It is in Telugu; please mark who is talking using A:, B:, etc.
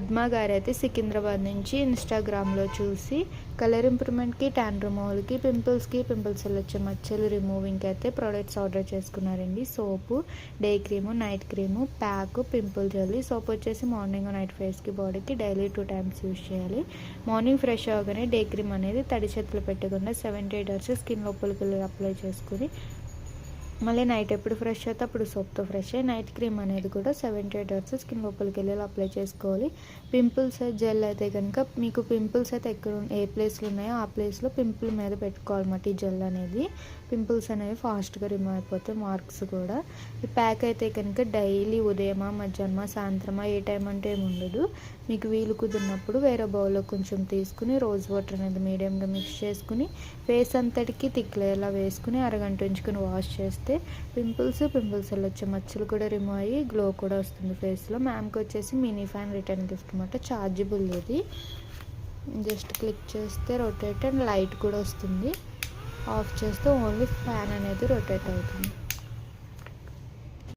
A: పద్మ గారు అయితే సికింద్రాబాద్ నుంచి ఇన్స్టాగ్రామ్లో చూసి కలర్ ఇంప్రూవ్మెంట్కి, ట్యాన్ రిమూవల్కి, పింపుల్స్ వచ్చే మచ్చలు రిమూవింగ్కి అయితే ప్రోడక్ట్స్ ఆర్డర్ చేసుకున్నారండి. Soap, day cream, night cream, pack, pimple jelly. Soap వచ్చేసి మార్నింగ్ నైట్ ఫేస్కి, బాడీకి డైలీ 2 times యూజ్ చేయాలి. మార్నింగ్ ఫ్రెష్ అవగానే డే క్రీమ్ అనేది తడి చేతులు పెట్టకుండా 7 to 8 hours స్కిన్ లోపలికి వెళ్ళి అప్లై చేసుకుని మళ్ళీ నైట్ ఎప్పుడు ఫ్రెష్ అయితే అప్పుడు సోప్తో ఫ్రెష్ అయ్యి నైట్ క్రీమ్ అనేది కూడా 7 to 8 hours స్కిన్ లోపలికి వెళ్ళి అప్లై చేసుకోవాలి. పింపుల్స్ జెల్ అయితే కనుక మీకు పింపుల్స్ అయితే ఏ ప్లేస్లో ఉన్నాయో ఆ ప్లేస్లో పింపుల్ మీద పెట్టుకోవాలన్నమాట. ఈ జెల్ అనేది పింపుల్స్ అనేవి ఫాస్ట్గా రిమూవ్ అయిపోతాయి, మార్క్స్ కూడా. ఈ ప్యాక్ అయితే కనుక డైలీ ఉదయమా, మధ్యాహ్నమా, సాయంత్రమా ఏ టైం అంటే ఏమి ఉండదు. మీకు వీలు కుదిరినప్పుడు వేరే బౌల్లో కొంచెం తీసుకుని రోజ్ వాటర్ అనేది మీడియంగా మిక్స్ చేసుకుని ఫేస్ అంతటికి తిక్లేలా వేసుకుని అరగంట ఉంచుకుని వాష్ చేస్తే పింపుల్స్ వచ్చే మచ్చలు కూడా రిమూవ్ అయ్యి గ్లో కూడా వస్తుంది ఫేస్లో. మ్యామ్కి వచ్చేసి మినీ ఫ్యాన్ రిటర్న్ గిఫ్ట్ అనమాట. ఛార్జబుల్ ఇది. జస్ట్ క్లిక్ చేస్తే రొటేట్ అండ్ లైట్ కూడా వస్తుంది. ఆఫ్ చేస్తే ఓన్లీ ఫ్యాన్ అనేది రొటేట్ అవుతుంది.